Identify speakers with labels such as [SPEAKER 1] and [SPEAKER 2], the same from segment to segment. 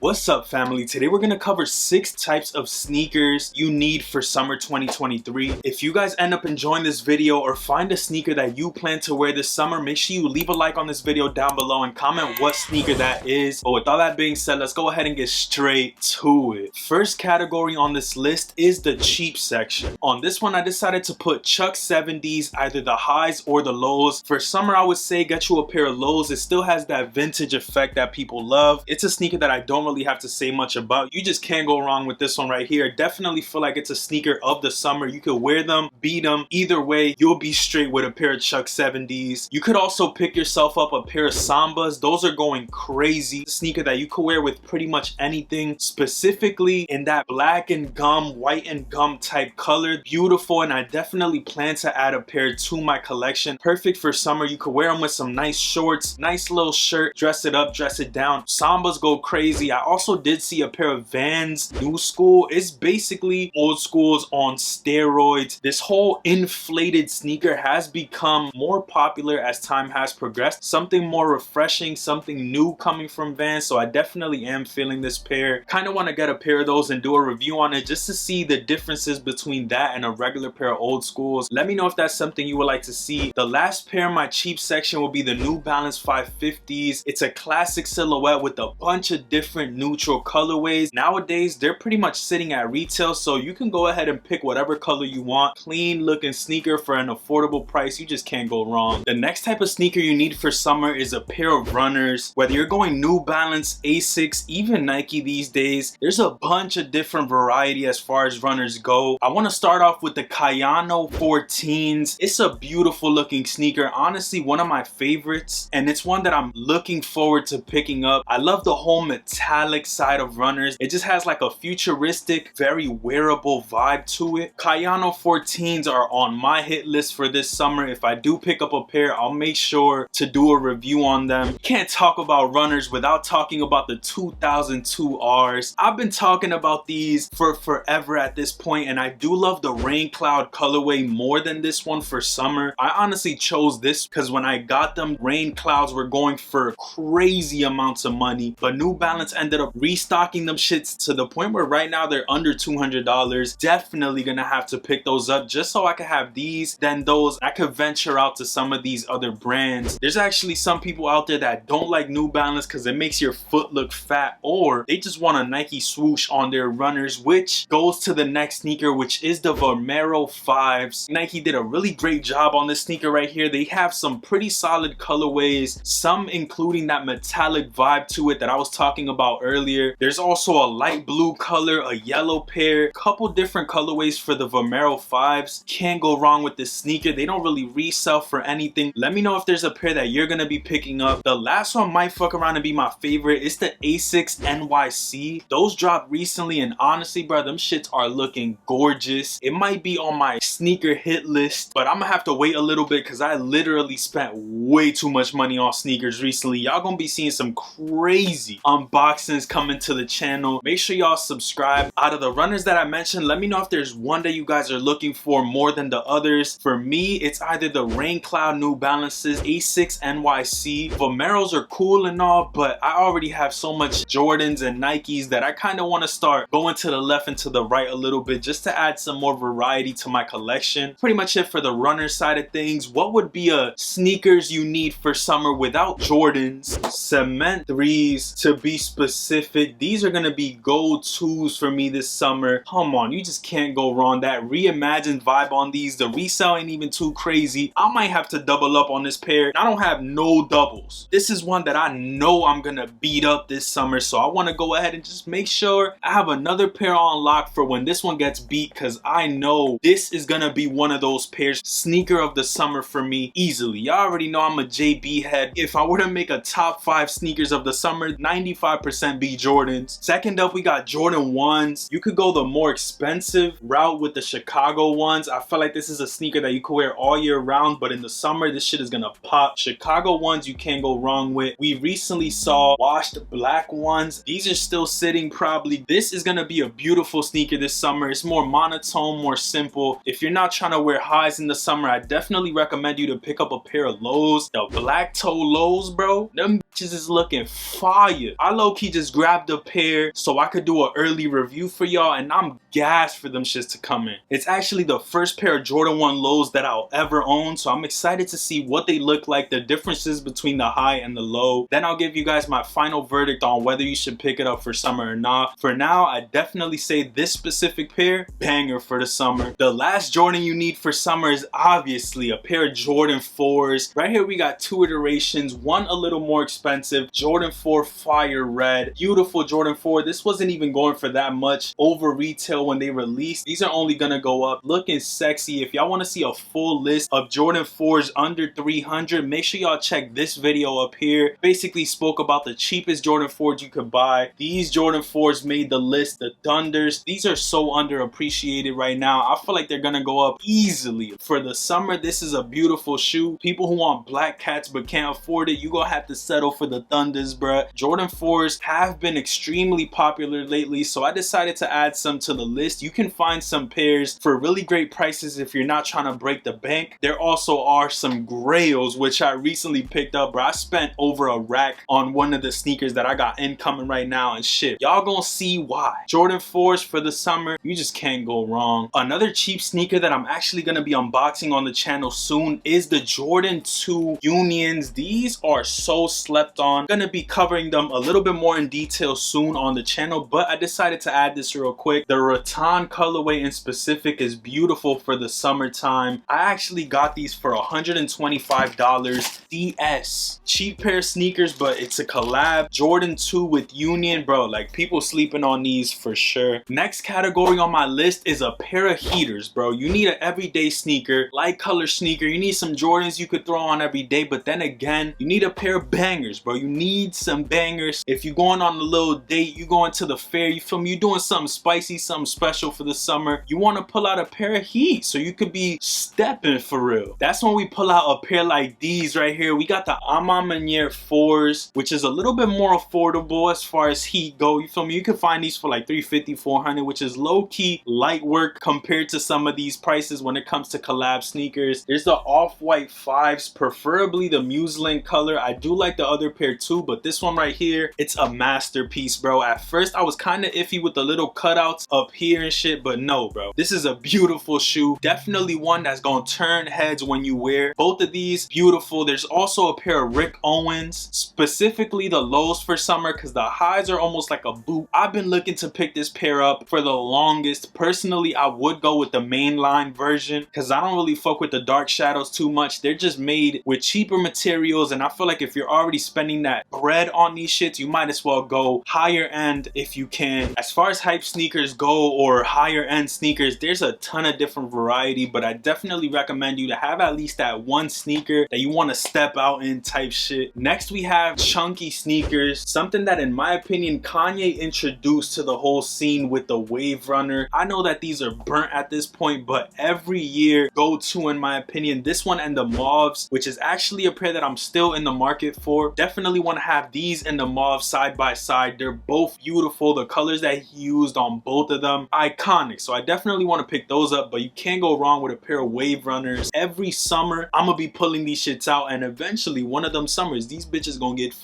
[SPEAKER 1] What's up, family? Today we're gonna cover 6 types of sneakers you need for summer 2023. If you guys end up enjoying this video or find a sneaker that you plan to wear this summer, make sure you leave a like on this video down below and comment what sneaker that is. But with all that being said, let's go ahead and get straight to it. First category on this list is the cheap section. On this one, I decided to put Chuck 70s, either the highs or the lows. For summer, I would say get you a pair of lows. It still has that vintage effect that people love. It's a sneaker that I don't really have to say much about. You just can't go wrong with this one right here. Definitely feel like it's a sneaker of the summer. You could wear them, beat them. Either way, you'll be straight with a pair of Chuck 70s. You could also pick yourself up a pair of Sambas. Those are going crazy. A sneaker that you could wear with pretty much anything, specifically in that black and gum, white and gum type color. Beautiful, and I definitely plan to add a pair to my collection. Perfect for summer. You could wear them with some nice shorts, nice little shirt, dress it up, dress it down. Sambas go crazy. I also did see a pair of Vans Knu Skool. It's basically old schools on steroids. This whole inflated sneaker has become more popular as time has progressed. Something more refreshing, something new coming from Vans. So I definitely am feeling this pair. Kind of want to get a pair of those and do a review on it just to see the differences between that and a regular pair of old schools. Let me know if that's something you would like to see. The last pair in my cheap section will be the New Balance 550s. It's a classic silhouette with a bunch of different neutral colorways. Nowadays, they're pretty much sitting at retail, so you can go ahead and pick whatever color you want. Clean looking sneaker for an affordable price. You just can't go wrong. The next type of sneaker you need for summer is a pair of runners. Whether you're going New Balance, Asics, even Nike these days, there's a bunch of different variety as far as runners go. I want to start off with the Kayano 14s. It's a beautiful looking sneaker. Honestly, one of my favorites, and it's one that I'm looking forward to picking up. I love the whole metallic side of runners. It just has like a futuristic, very wearable vibe to it. Kayano 14s are on my hit list for this summer. If I do pick up a pair, I'll make sure to do a review on them. Can't talk about runners without talking about the 2002 Rs. I've been talking about these for forever at this point, and I do love the Rain Cloud colorway more than this one for summer. I honestly chose this because when I got them, Rain Clouds were going for crazy amounts of money, but New Balance ended up restocking them shits to the point where right now they're under $200. Definitely gonna have to pick those up just so I can have these, then those. I could venture out to some of these other brands. There's actually some people out there that don't like New Balance because it makes your foot look fat, or they just want a Nike swoosh on their runners, which goes to the next sneaker, which is the Vomero Vs. Nike did a really great job on this sneaker right here. They have some pretty solid colorways, some including that metallic vibe to it that I was talking about earlier. There's also a light blue color, a yellow pair, couple different colorways for the Vomero Vs. Can't go wrong with this sneaker. They don't really resell for anything. Let me know if there's a pair that you're gonna be picking up. The last one might fuck around and be my favorite. It's the Asics NYC. Those dropped recently, and honestly, bro, them shits are looking gorgeous. It might be on my sneaker hit list, but I'm gonna have to wait a little bit because I literally spent way too much money on sneakers recently. Y'all gonna be seeing some crazy unboxings coming to the channel. Make sure y'all subscribe. Out of the runners that I mentioned, let me know if there's one that you guys are looking for more than the others. For me, it's either the Rain Cloud New Balances, Asics NYC. Vomeros are cool and all, but I already have so much Jordans and Nikes that I kind of want to start going to the left and to the right a little bit just to add some more variety to my collection. Pretty much it for the runner side of things. What would be a sneakers you need for summer without Jordans? Cement 3s to be specific. These are gonna be go-tos for me this summer. Come on, you just can't go wrong. That Reimagined vibe on these. The resale ain't even too crazy. I might have to double up on this pair. I don't have no doubles. This is one that I know I'm gonna beat up this summer, so I want to go ahead and just make sure I have another pair on lock for when this one gets beat, because I know this is gonna be one of those pairs. Sneaker of the summer for me easily. Y'all already know I'm a JB head. If I were to make a top 5 sneakers of the summer, 95% be Jordans. Second up, we got Jordan 1s. You could go the more expensive route with the Chicago ones. I feel like this is a sneaker that you could wear all year round, but in the summer, this shit is gonna pop. Chicago ones you can't go wrong with. We recently saw washed black ones. These are still sitting probably. This is gonna be a beautiful sneaker this summer. It's more monotone, more simple. If you're not trying to wear highs in the summer, I definitely recommend you to pick up a pair of lows. The black toe lows, bro, them bitches is looking fire. I low-key low-key just grabbed a pair so I could do an early review for y'all, and I'm gassed for them shits to come in. It's actually the first pair of Jordan 1 lows that I'll ever own, so I'm excited to see what they look like, the differences between the high and the low. Then I'll give you guys my final verdict on whether you should pick it up for summer or not. For now, I definitely say this specific pair, banger for the summer. The last Jordan you need for summer is obviously a pair of Jordan 4s. Right here we got two iterations, one a little more expensive, Jordan 4 Fire Red. Beautiful Jordan 4. This wasn't even going for that much over retail when they released. These are only gonna go up. Looking sexy. If y'all want to see a full list of Jordan 4s under 300, make sure y'all check this video up here. Basically spoke about the cheapest Jordan 4s you could buy. These Jordan 4s made the list. The Thunders, these are so underappreciated right now. I feel like they're gonna go up easily. For the summer, this is a beautiful shoe. People who want black cats but can't afford it, you gonna have to settle for the Thunders, bruh. Jordan 4s have been extremely popular lately, so I decided to add some to the list. You can find some pairs for really great prices if you're not trying to break the bank. There also are some grails, which I recently picked up, bro. I spent over a rack on one of the sneakers that I got incoming right now, and shit, y'all gonna see why. Jordan 4s for the summer, you just can't go wrong. Another cheap sneaker that I'm actually gonna be unboxing on the channel soon is the Jordan 2 Unions. These are so slept on. I'm gonna be covering them a little bit more in detail soon on the channel, but I decided to add this real quick. The Rattan colorway in specific is beautiful for the summertime. I actually got these for $125 DS. Cheap pair of sneakers, but it's a collab. Jordan 2 with Union, bro. Like, people sleeping on these for sure. Next category on my list is a pair of heaters, bro. You need an everyday sneaker, light color sneaker. You need some Jordans you could throw on every day, but then again, you need a pair of bangers, bro. You need some bangers. If you're going on a little date, you going to the fair, you feel me? You're doing something spicy, something special for the summer. You want to pull out a pair of heat so you could be stepping for real. That's when we pull out a pair like these right here. We got the Maniere 4s, which is a little bit more affordable as far as heat go. You feel me? You can find these for like $350, $400, which is low-key light work compared to some of these prices when it comes to collab sneakers. There's the off-white 5s, preferably the Muslin color. I do like the other pair too, but this one right here, it's a masterpiece, bro. At first, I was kind of iffy with the little cutouts up here and shit, but no, bro. This is a beautiful shoe. Definitely one that's gonna turn heads when you wear. Both of these, beautiful. There's also a pair of Rick Owens, specifically the lows for summer, because the highs are almost like a boot. I've been looking to pick this pair up for the longest. Personally, I would go with the Mainline version because I don't really fuck with the dark shadows too much. They're just made with cheaper materials, and I feel like if you're already spending that bread on these shits, you might as well go higher end if you can. As far as hype sneakers go or higher end sneakers, there's a ton of different variety, but I definitely recommend you to have at least that one sneaker that you want to step out in type shit. Next, we have chunky sneakers, something that in my opinion Kanye introduced to the whole scene with the Waverunner. I know that these are burnt at this point, but every year go to, in my opinion, this one and the Mauves, which is actually a pair that I'm still in the market for. Definitely want to have these and the Mauve side by side. They're both beautiful. The colors that he used on both of them, iconic. So I definitely want to pick those up, but you can't go wrong with a pair of Waverunners. Every summer, I'm gonna be pulling these shits out, and eventually one of them summers, these bitches gonna get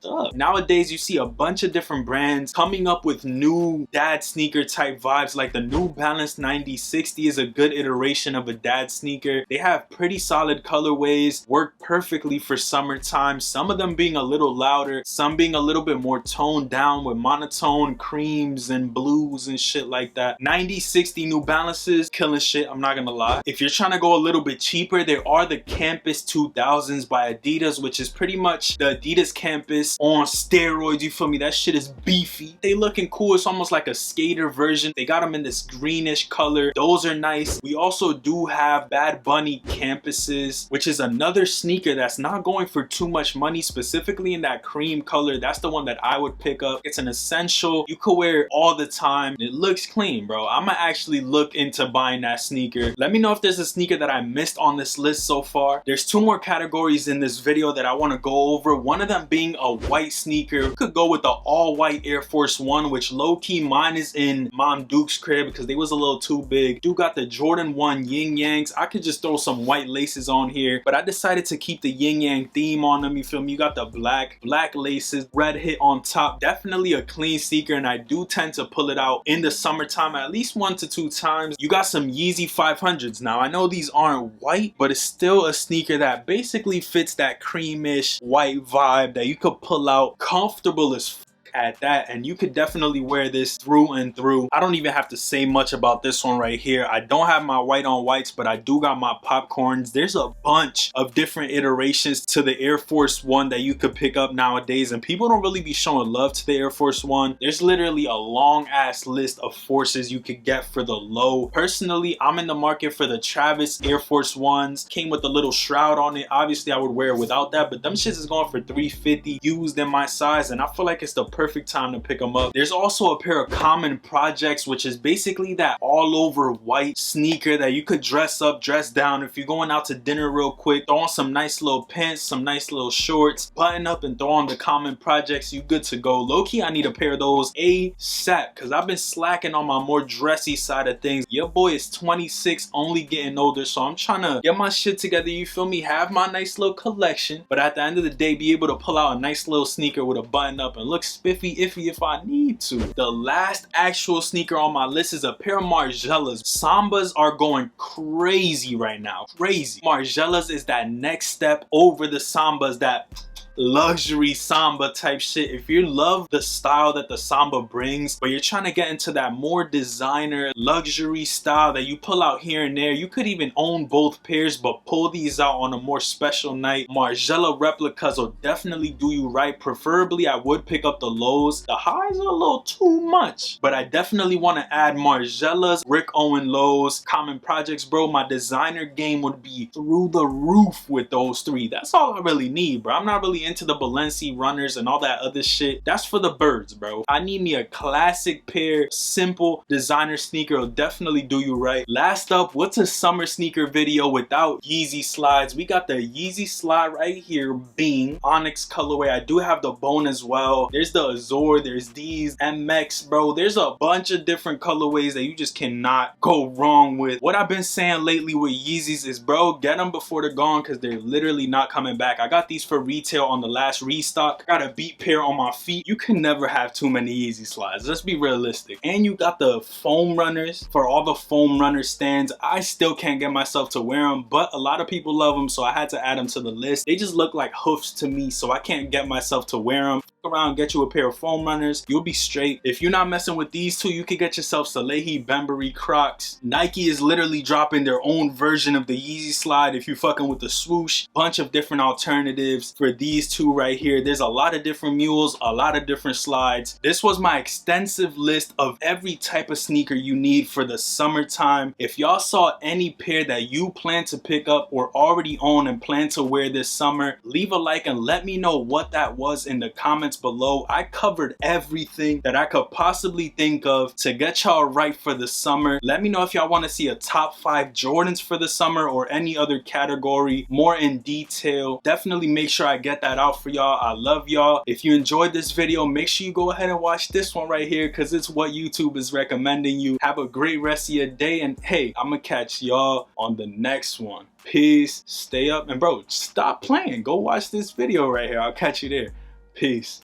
[SPEAKER 1] up. Nowadays, you see a bunch of different brands coming up with new dad sneaker type vibes. Like the New Balance 9060 is a good iteration of a dad sneaker. They have pretty solid colorways, work perfectly for summertime. Some of them being a little louder, some being a little bit more toned down with monotone creams and blues and shit like that. 9060 New Balances, killing shit, I'm not gonna lie. If you're trying to go a little bit cheaper, there are the Campus 2000s by Adidas, which is pretty much the Adidas Campus on steroids, you feel me? That shit is beefy. They looking cool. It's almost like a skater version. They got them in this greenish color. Those are nice. We also do have Bad Bunny Campuses, which is another sneaker that's not going for too much money, specifically in that cream color. That's the one that I would pick up. It's an essential. You could wear it all the time. It looks clean, bro. I'ma actually look into buying that sneaker. Let me know if there's a sneaker that I missed on this list so far. There's two more categories in this video that I want to go over. One of them being a white sneaker. You could go with the all white Air Force One, which low-key mine is in Mom Duke's crib because they was a little too big. Do got the Jordan 1 Yin Yangs. I could just throw some white laces on here, but I decided to keep the yin yang theme on them. You feel me? You got the black laces, red hit on top. Definitely a clean sneaker, and I do tend to pull it out in the summertime at least 1 to 2 times. You got some Yeezy 500s. Now I know these aren't white, but it's still a sneaker that basically fits that creamish white vibe that you could pull out, comfortable as at that, and you could definitely wear this through and through. I don't even have to say much about this one right here. I don't have my white on whites, but I do got my popcorns. There's a bunch of different iterations to the Air Force One that you could pick up nowadays, and people don't really be showing love to the Air Force One. There's literally a long ass list of forces you could get for the low. Personally, I'm in the market for the Travis Air Force Ones. Came with a little shroud on it. Obviously I would wear it without that, but them shits is going for $350 used in my size, and I feel like it's the perfect time to pick them up. There's also a pair of Common Projects, which is basically that all over white sneaker that you could dress up, dress down. If you're going out to dinner real quick, throw on some nice little pants, some nice little shorts, button up and throw on the Common Projects, you good to go. Low-key, I need a pair of those ASAP because I've been slacking on my more dressy side of things. Your boy is 26, only getting older, so I'm trying to get my shit together, you feel me? Have my nice little collection, but at the end of the day, be able to pull out a nice little sneaker with a button up and look spiffy iffy if I need to. The last actual sneaker on my list is a pair of Margielas. Sambas are going crazy right now. Crazy. Margielas is that next step over the Sambas, that luxury Samba type shit. If you love the style that the Samba brings, but you're trying to get into that more designer luxury style that you pull out here and there, you could even own both pairs but pull these out on a more special night. Margiela replicas will definitely do you right. Preferably I would pick up the lows. The highs are a little too much, but I definitely want to add Margielas, Rick Owen lows, Common Projects. Bro, my designer game would be through the roof with those three. That's all I really need, bro. I'm not really into the Balenci runners and all that other shit. That's for the birds, bro. I need me a classic pair, simple designer sneaker will definitely do you right. Last up, what's a summer sneaker video without Yeezy slides? We got the Yeezy slide right here, Bing, Onyx colorway. I do have the bone as well. There's the Azure, there's these MX, bro. There's a bunch of different colorways that you just cannot go wrong with. What I've been saying lately with Yeezys is, bro, get them before they're gone because they're literally not coming back. I got these for retail on the last restock. Got a beat pair on my feet. You can never have too many Yeezy slides. Let's be realistic. And you got the foam runners for all the foam runner stands. I still can't get myself to wear them, but a lot of people love them, so I had to add them to the list. They just look like hoofs to me, so I can't get myself to wear them. Around, get you a pair of foam runners, you'll be straight. If you're not messing with these two, you could get yourself Salehi Bembury Crocs. Nike is literally dropping their own version of the Yeezy slide if you're fucking with the swoosh. Bunch of different alternatives for these two right here. There's a lot of different mules, a lot of different slides. This was my extensive list of every type of sneaker you need for the summertime. If y'all saw any pair that you plan to pick up or already own and plan to wear this summer, leave a like and let me know what that was in the comments below. I covered everything that I could possibly think of to get y'all right for the summer. Let me know if y'all want to see a top 5 Jordans for the summer or any other category more in detail. Definitely make sure I get that out for y'all. I love y'all. If you enjoyed this video, make sure you go ahead and watch this one right here because it's what YouTube is recommending you. Have a great rest of your day, and hey, I'm gonna catch y'all on the next one. Peace, stay up, and bro, stop playing. Go watch this video right here. I'll catch you there. Peace.